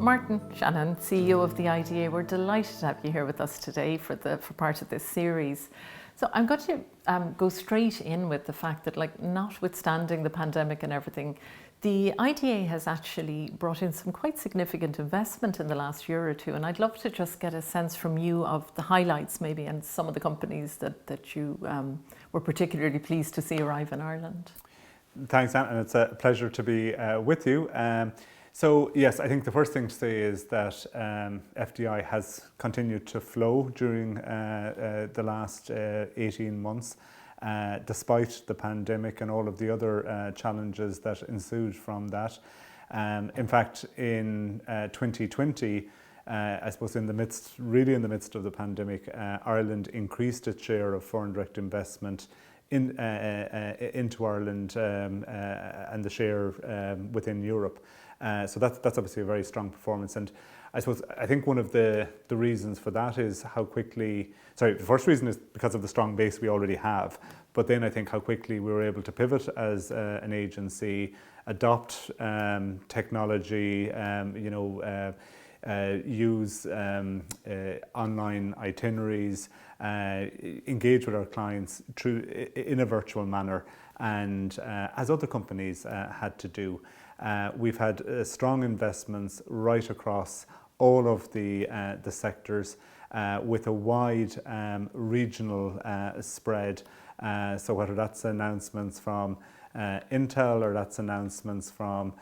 Martin Shanahan, CEO of the IDA, we're delighted to have you here with us today for part of this series. So I'm going to go straight in with the fact that, notwithstanding the pandemic and everything, the IDA has actually brought in some quite significant investment in the last year or two, and I'd love to just get a sense from you of the highlights maybe and some of the companies that you were particularly pleased to see arrive in Ireland. Thanks, Anne, and it's a pleasure to be with you. So yes, I think the first thing to say is that FDI has continued to flow during the last 18 months, despite the pandemic and all of the other challenges that ensued from that. In fact, in 2020, I suppose in the midst of the pandemic, Ireland increased its share of foreign direct investment into Ireland and the share within Europe. So that's obviously a very strong performance, and I think one of the reasons for that is the first reason is because of the strong base we already have, but then I think how quickly we were able to pivot as an agency, adopt technology, use online itineraries, engage with our clients in a virtual manner, and as other companies had to do. We've had strong investments right across all of the sectors with a wide regional spread. So whether that's announcements from Intel, or that's announcements from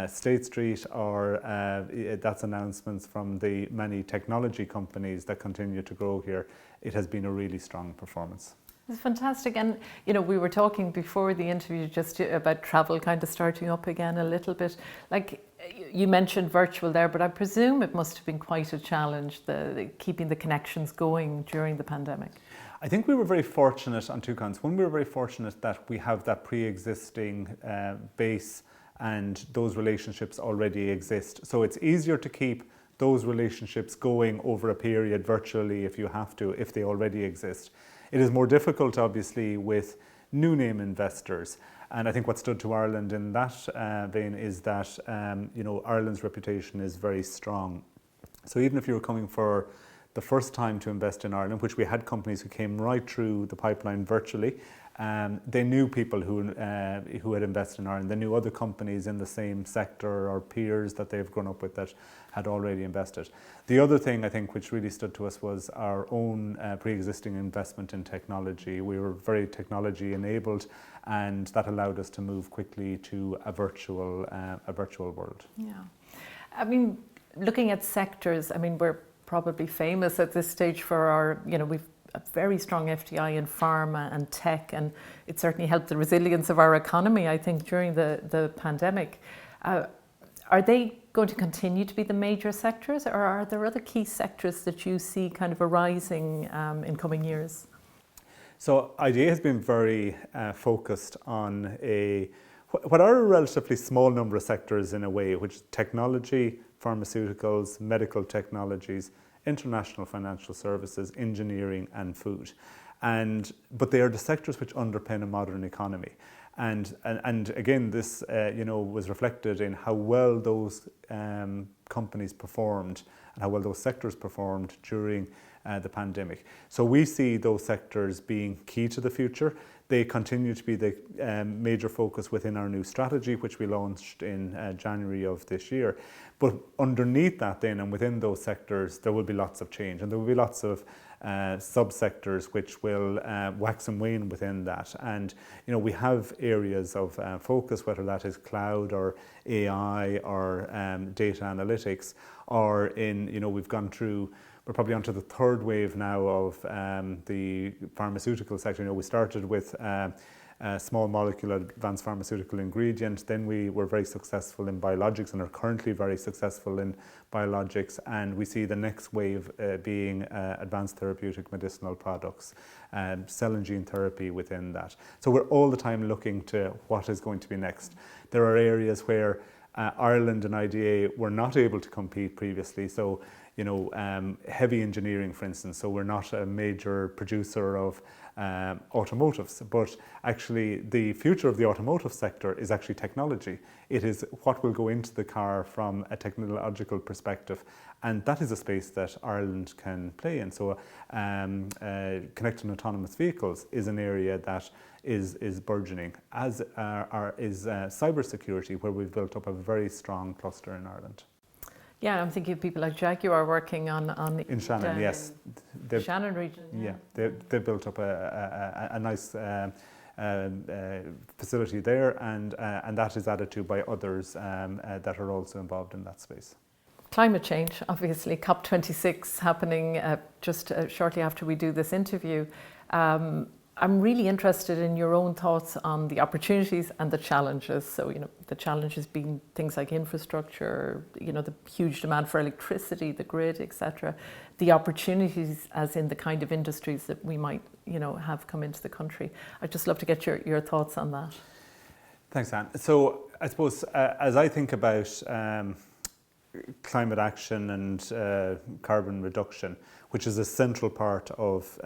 State Street, or that's announcements from the many technology companies that continue to grow here, it has been a really strong performance. It's fantastic, and we were talking before the interview just about travel kind of starting up again a little bit. Like you mentioned virtual there, but I presume it must have been quite a challenge, keeping the connections going during the pandemic. I think we were very fortunate on two counts. One, we were very fortunate that we have that pre-existing base, and those relationships already exist. So it's easier to keep those relationships going over a period virtually if they already exist. It is more difficult, obviously, with new name investors. And I think what stood to Ireland in that vein is that Ireland's reputation is very strong. So even if you were coming for the first time to invest in Ireland, which we had companies who came right through the pipeline virtually, they knew people who had invested in Ireland. They knew other companies in the same sector or peers that they've grown up with that had already invested. The other thing I think which really stood to us was our own pre-existing investment in technology. We were very technology enabled, and that allowed us to move quickly to a virtual world. Yeah, I mean, looking at sectors, I mean, we're probably famous at this stage for our, we've a very strong FDI in pharma and tech, and it certainly helped the resilience of our economy, I think, during the pandemic. Are they going to continue to be the major sectors, or are there other key sectors that you see kind of arising in coming years? So IDA has been very focused on what are a relatively small number of sectors in a way, which is technology, pharmaceuticals, medical technologies, international financial services, engineering, and food. But they are the sectors which underpin a modern economy. And again, this was reflected in how well those companies performed and how well those sectors performed during the pandemic. So we see those sectors being key to the future. They continue to be the major focus within our new strategy, which we launched in January of this year. But underneath that then, and within those sectors, there will be lots of change, and there will be lots of subsectors which will wax and wane within that. And we have areas of focus, whether that is cloud or AI or data analytics, or we're probably onto the third wave now of the pharmaceutical sector. We started with small molecule advanced pharmaceutical ingredient, then we were very successful in biologics and are currently very successful in biologics, and we see the next wave being advanced therapeutic medicinal products, cell and gene therapy within that. So we're all the time looking to what is going to be next. There are areas where Ireland and IDA were not able to compete previously, so heavy engineering, for instance. So we're not a major producer of automotives, but actually the future of the automotive sector is actually technology. It is what will go into the car from a technological perspective, and that is a space that Ireland can play in. So connected and autonomous vehicles is an area that is burgeoning, as is cybersecurity, where we've built up a very strong cluster in Ireland. Yeah, I'm thinking of people like Jaguar working on in Shannon, yes, the Shannon region. Yeah, they built up a nice facility there, and that is added to by others that are also involved in that space. Climate change, obviously, COP26 happening just shortly after we do this interview. I'm really interested in your own thoughts on the opportunities and the challenges. So, the challenges being things like infrastructure, the huge demand for electricity, the grid, etc. The opportunities as in the kind of industries that we might, have come into the country. I'd just love to get your thoughts on that. Thanks, Anne. So I suppose as I think about climate action and carbon reduction, which is a central part of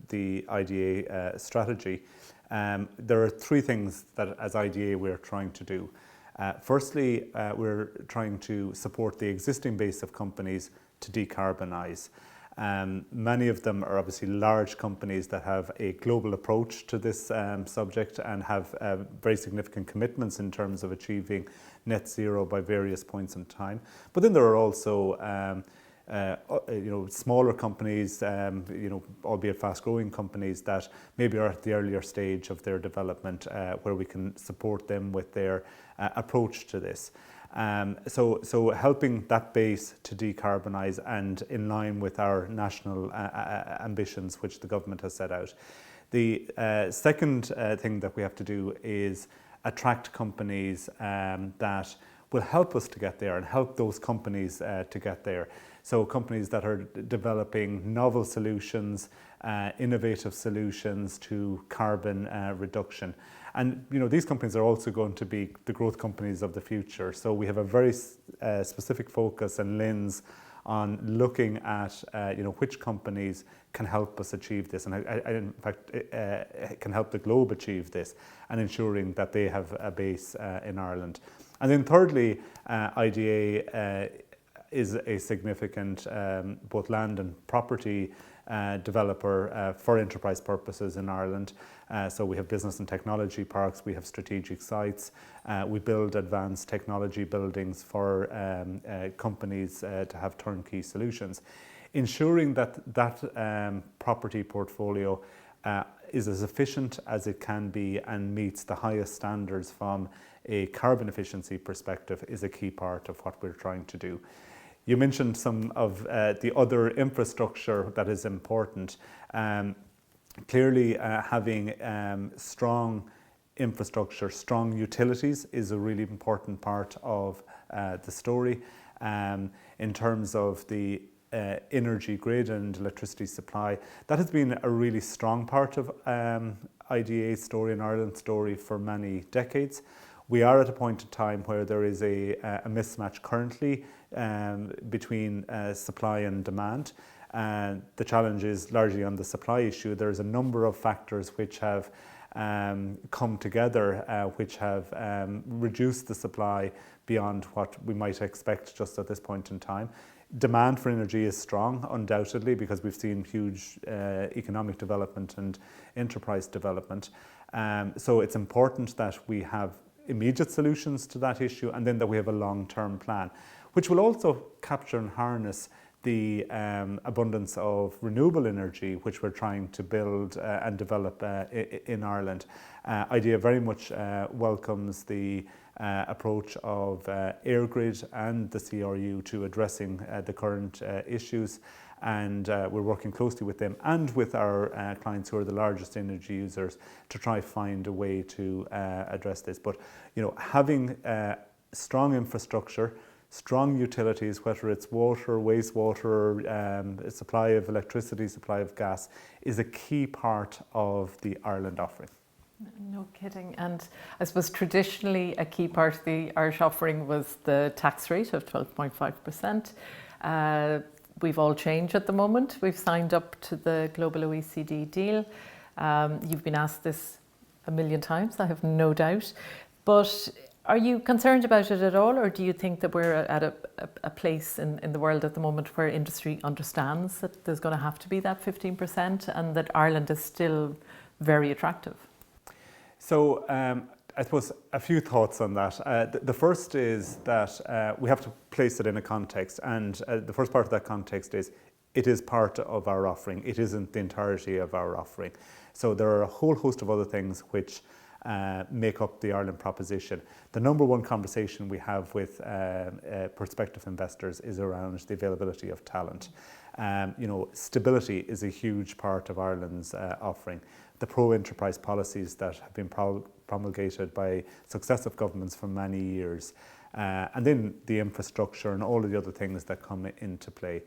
the IDA strategy, there are three things that as IDA we're trying to do. Firstly, we're trying to support the existing base of companies to decarbonise. Many of them are obviously large companies that have a global approach to this subject and have very significant commitments in terms of achieving net zero by various points in time. But then there are also smaller companies, albeit fast-growing companies that maybe are at the earlier stage of their development, where we can support them with their approach to this. So helping that base to decarbonise and in line with our national ambitions, which the government has set out. The second thing that we have to do is attract companies that will help us to get there and help those companies to get there. So companies that are developing novel solutions, innovative solutions to carbon reduction. And these companies are also going to be the growth companies of the future. So we have a very specific focus and lens on looking at which companies can help us achieve this, and in fact can help the globe achieve this, and ensuring that they have a base in Ireland. And then thirdly, IDA is a significant both land and property developer for enterprise purposes in Ireland. So we have business and technology parks, we have strategic sites, we build advanced technology buildings for companies to have turnkey solutions. Ensuring that property portfolio is as efficient as it can be and meets the highest standards from a carbon efficiency perspective is a key part of what we're trying to do. You mentioned some of the other infrastructure that is important. Clearly, having strong infrastructure, strong utilities is a really important part of the story. In terms of the energy grid and electricity supply, that has been a really strong part of IDA's story and Ireland's story for many decades. We are at a point in time where there is a mismatch currently between supply and demand. The challenge is largely on the supply issue. There's a number of factors which have come together, which have reduced the supply beyond what we might expect just at this point in time. Demand for energy is strong, undoubtedly, because we've seen huge economic development and enterprise development. So it's important that we have immediate solutions to that issue, and then that we have a long-term plan, which will also capture and harness the abundance of renewable energy which we're trying to build and develop in Ireland. IDEA very much welcomes the approach of EirGrid and the CRU to addressing the current issues, and we're working closely with them and with our clients who are the largest energy users to try find a way to address this. But having strong infrastructure, strong utilities, whether it's water, wastewater, supply of electricity, supply of gas, is a key part of the Ireland offering. No kidding. And I suppose traditionally a key part of the Irish offering was the tax rate of 12.5%. we've all changed at the moment. We've signed up to the global OECD deal. You've been asked this a million times, I have no doubt. But are you concerned about it at all, or do you think that we're at a place in the world at the moment where industry understands that there's going to have to be that 15% and that Ireland is still very attractive? So I suppose a few thoughts on that. The first is that we have to place it in a context, and the first part of that context is it is part of our offering. It isn't the entirety of our offering. So there are a whole host of other things which make up the Ireland proposition. The number one conversation we have with prospective investors is around the availability of talent. Stability is a huge part of Ireland's offering. The pro-enterprise policies that have been promulgated by successive governments for many years, and then the infrastructure and all of the other things that come into play.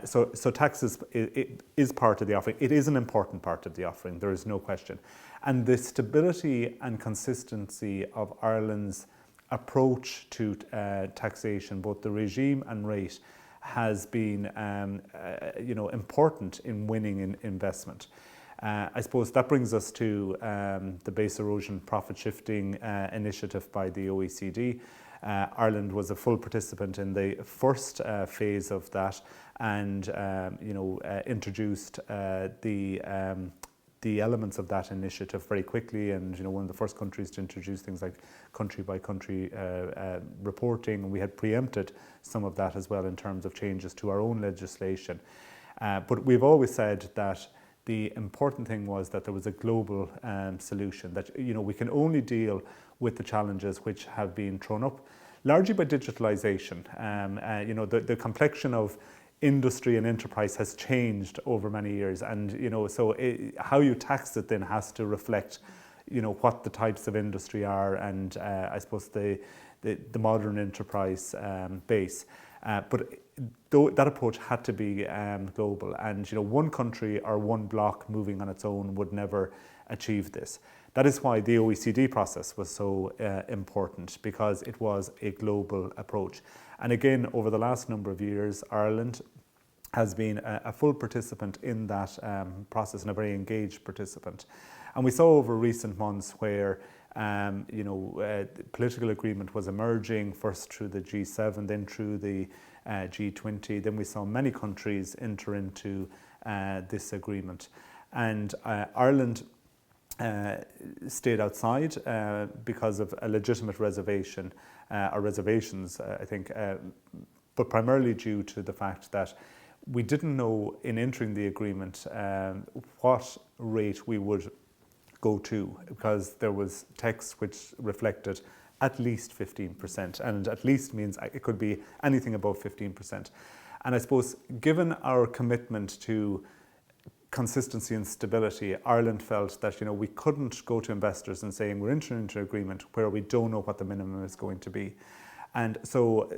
So taxes is part of the offering. It is an important part of the offering, there is no question. And the stability and consistency of Ireland's approach to taxation, both the regime and rate, has been important in winning in investment. I suppose that brings us to the base erosion profit shifting initiative by the OECD. Ireland was a full participant in the first phase of that, and introduced the elements of that initiative very quickly, and one of the first countries to introduce things like country by country reporting. We had preempted some of that as well in terms of changes to our own legislation. But we've always said that the important thing was that there was a global solution, that we can only deal with the challenges which have been thrown up largely by digitalization. The complexion of industry and enterprise has changed over many years, and how you tax it then has to reflect what the types of industry are, and I suppose the modern enterprise base. But that approach had to be global, and one country or one bloc moving on its own would never achieve this. That is why the OECD process was so important, because it was a global approach. And again, over the last number of years, Ireland has been a full participant in that process, and a very engaged participant. And we saw over recent months where political agreement was emerging, first through the G7, then through the G20. Then we saw many countries enter into this agreement. And Ireland stayed outside because of a legitimate reservation, or reservations, I think, but primarily due to the fact that we didn't know in entering the agreement what rate we would go to, because there was text which reflected at least 15%, and at least means it could be anything above 15%. And I suppose, given our commitment to consistency and stability, Ireland felt that we couldn't go to investors and saying we're entering into an agreement where we don't know what the minimum is going to be. And so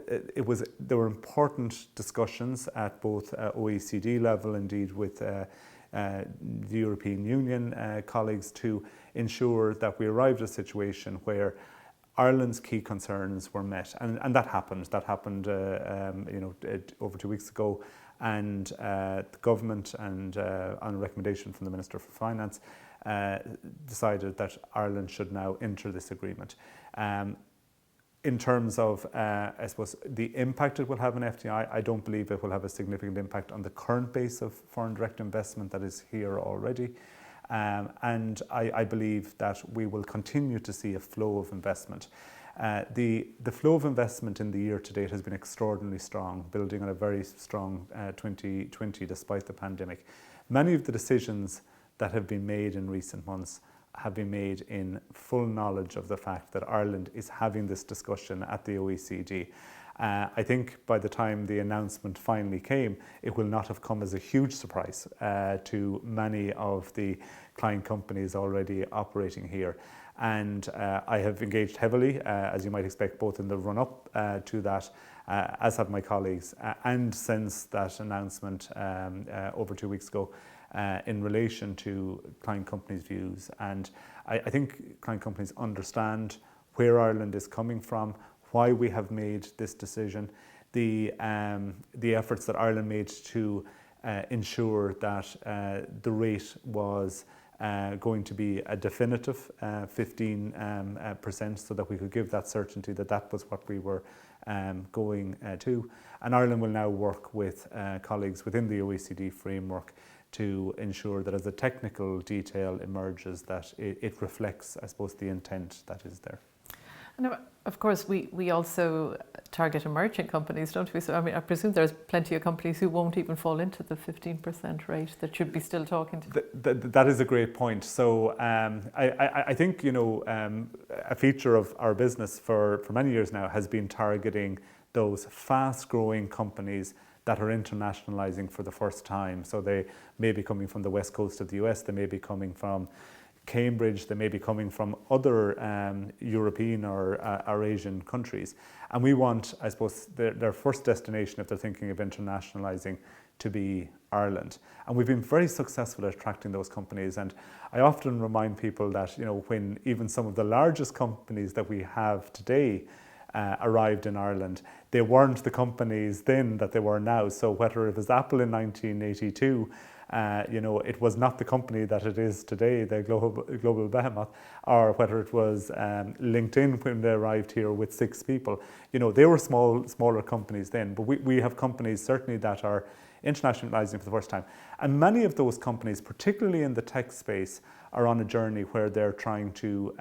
there were important discussions at both OECD level, indeed with the European Union colleagues, to ensure that we arrived at a situation where Ireland's key concerns were met, and that happened. That happened, over 2 weeks ago, and the government, and on a recommendation from the Minister for Finance, decided that Ireland should now enter this agreement. In terms of, I suppose, the impact it will have on FDI, I don't believe it will have a significant impact on the current base of foreign direct investment that is here already. And I believe that we will continue to see a flow of investment. The flow of investment in the year to date has been extraordinarily strong, building on a very strong 2020 despite the pandemic. Many of the decisions that have been made in recent months have been made in full knowledge of the fact that Ireland is having this discussion at the OECD. I think by the time the announcement finally came, it will not have come as a huge surprise to many of the client companies already operating here. And I have engaged heavily, as you might expect, both in the run-up to that, as have my colleagues, and since that announcement over 2 weeks ago, in relation to client companies' views. And I think client companies understand where Ireland is coming from, why we have made this decision. the efforts that Ireland made to ensure that the rate was going to be a definitive 15%, so that we could give that certainty that that was what we were going to. And Ireland will now work with colleagues within the OECD framework to ensure that as a technical detail emerges, that it reflects, I suppose, the intent that is there. And of course, we also target emerging companies, don't we? So I mean, I presume there's plenty of companies who won't even fall into the 15% rate that should be still talking to. That is a great point. So I think, you know, a feature of our business for many years now has been targeting those fast-growing companies that are internationalizing for the first time. So they may be coming from the west coast of the US, they may be coming from Cambridge, they may be coming from other European or Asian countries. And we want, I suppose, their first destination, if they're thinking of internationalizing, to be Ireland. And we've been very successful at attracting those companies. And I often remind people that, you know, when even some of the largest companies that we have today arrived in Ireland, they weren't the companies then that they were now. So whether it was Apple in 1982, you know, it was not the company that it is today, the global behemoth, or whether it was LinkedIn when they arrived here with 6 people. You know, they were smaller companies then, but we have companies certainly that are internationalizing for the first time. And many of those companies, particularly in the tech space, are on a journey where they're trying to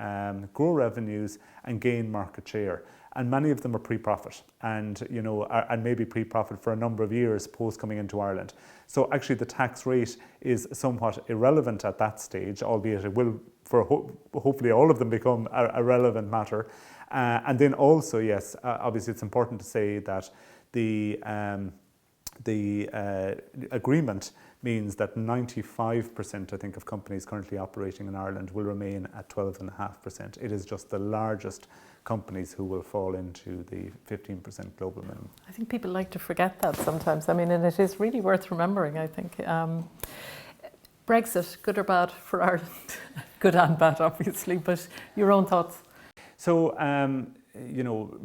grow revenues and gain market share. And many of them are pre-profit, and you know, and maybe pre-profit for a number of years post coming into Ireland. So actually, the tax rate is somewhat irrelevant at that stage, albeit it will, for hopefully, all of them become a relevant matter. And then also, yes, obviously, it's important to say that the agreement means that 95%, I think, of companies currently operating in Ireland will remain at 12.5%. It is just the largest companies who will fall into the 15% global minimum. I think people like to forget that sometimes. I mean, and it is really worth remembering, I think. Brexit, good or bad for Ireland? Good and bad, obviously, but your own thoughts? So, you know,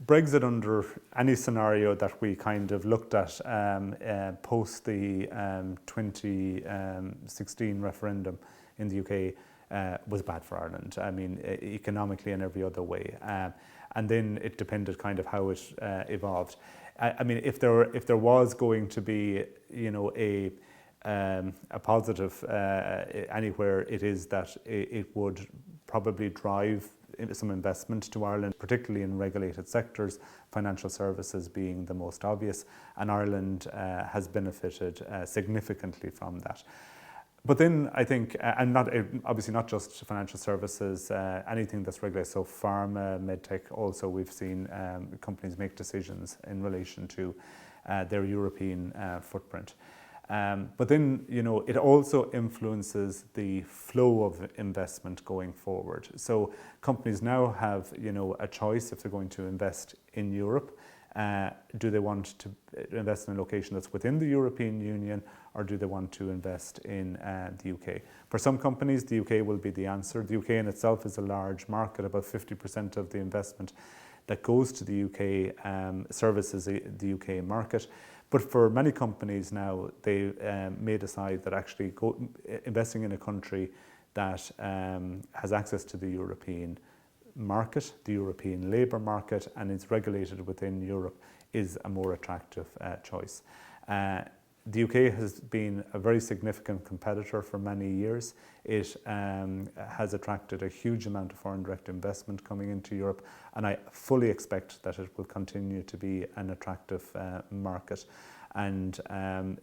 Brexit under any scenario that we kind of looked at post the 2016 referendum in the UK was bad for Ireland. I mean, economically and every other way. And then it depended kind of how it evolved. I mean, if there was going to be, you know, a positive anywhere, it is that it would probably drive some investment to Ireland, particularly in regulated sectors, financial services being the most obvious, and Ireland has benefited significantly from that. But then I think, and obviously not just financial services, anything that's regulated, so pharma, medtech, also we've seen companies make decisions in relation to their European footprint. But then, you know, it also influences the flow of investment going forward. So companies now have, you know, a choice if they're going to invest in Europe. Do they want to invest in a location that's within the European Union, or do they want to invest in the UK? For some companies, the UK will be the answer. The UK in itself is a large market. About 50% of the investment that goes to the UK services the UK market. But for many companies now, they may decide that actually investing in a country that has access to the European market, the European labour market, and is regulated within Europe is a more attractive choice. The UK has been a very significant competitor for many years. It has attracted a huge amount of foreign direct investment coming into Europe, and I fully expect that it will continue to be an attractive market. And my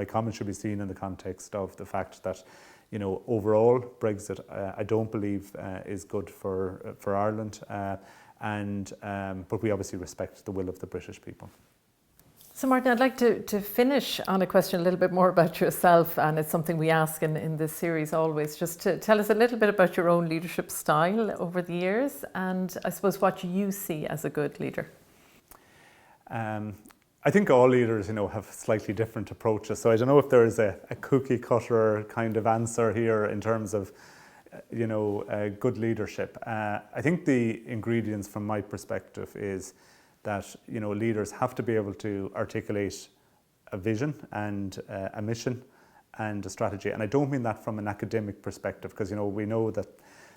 comments should be seen in the context of the fact that, you know, overall Brexit, I don't believe is good for Ireland, but we obviously respect the will of the British people. So Martin, I'd like to finish on a question a little bit more about yourself, and it's something we ask in this series always, just to tell us a little bit about your own leadership style over the years, and I suppose what you see as a good leader. I think all leaders, you know, have slightly different approaches. So I don't know if there is a cookie cutter kind of answer here in terms of, you know, good leadership. I think the ingredients from my perspective is that leaders have to be able to articulate a vision and a mission and a strategy. And I don't mean that from an academic perspective, because we know that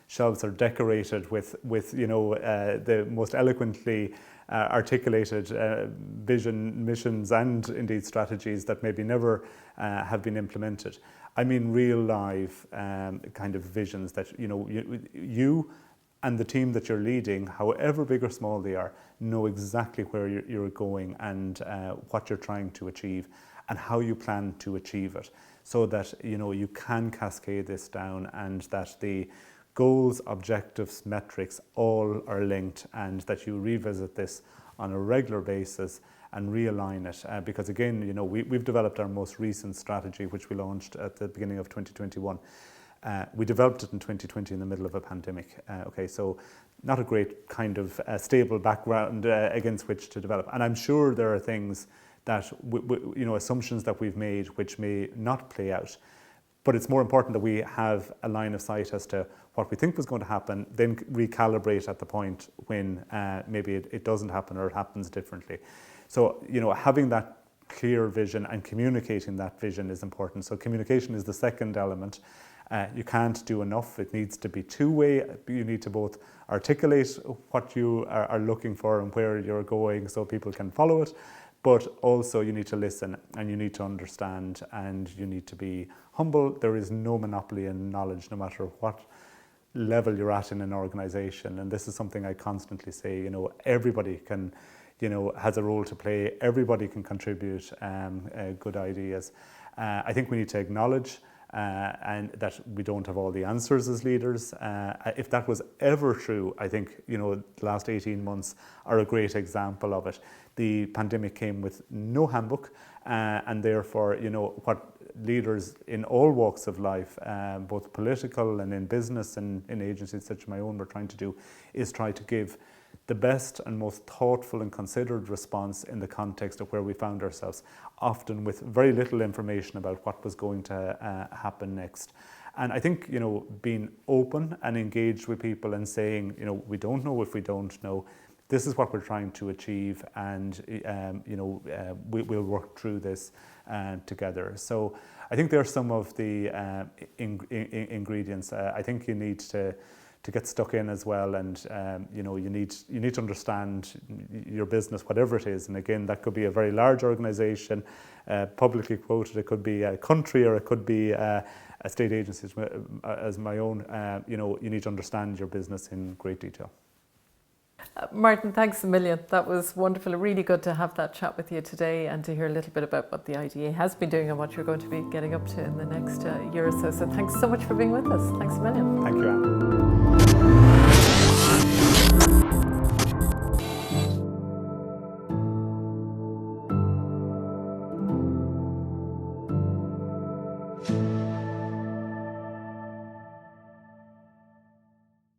shelves are decorated with the most eloquently articulated vision, missions, and indeed strategies that maybe never have been implemented. I mean real live kind of visions that you and the team that you're leading, however big or small they are, know exactly where you're going and what you're trying to achieve and how you plan to achieve it, so that you can cascade this down and that the goals, objectives, metrics all are linked, and that you revisit this on a regular basis and realign it. Because again, we've developed our most recent strategy, which we launched at the beginning of 2021. We developed it in 2020 in the middle of a pandemic. So not a great kind of stable background against which to develop. And I'm sure there are things that, assumptions that we've made which may not play out. But it's more important that we have a line of sight as to what we think was going to happen, then recalibrate at the point when maybe it doesn't happen or it happens differently. So, having that clear vision and communicating that vision is important. So communication is the second element. You can't do enough. It needs to be two-way. You need to both articulate what you are looking for and where you're going so people can follow it, but also you need to listen and you need to understand and you need to be humble. There is no monopoly in knowledge, no matter what level you're at in an organization. And this is something I constantly say, everybody can, has a role to play. Everybody can contribute good ideas. I think we need to acknowledge and that we don't have all the answers as leaders. If that was ever true, I think, the last 18 months are a great example of it. The pandemic came with no handbook, and therefore, what leaders in all walks of life, both political and in business and in agencies such as my own, were trying to do is try to give the best and most thoughtful and considered response in the context of where we found ourselves, often with very little information about what was going to happen next. And I think, being open and engaged with people and saying, we don't know if we don't know, this is what we're trying to achieve, and we'll work through this together. So I think there are some of the ingredients. I think you need to get stuck in as well, and you need to understand your business, whatever it is. And again, that could be a very large organization, publicly quoted. It could be a country, or it could be a state agency as my own. You need to understand your business in great detail. Martin, thanks a million. That was wonderful. Really good to have that chat with you today and to hear a little bit about what the IDA has been doing and what you're going to be getting up to in the next year or so. So thanks so much for being with us. Thanks a million. Thank you, Anne.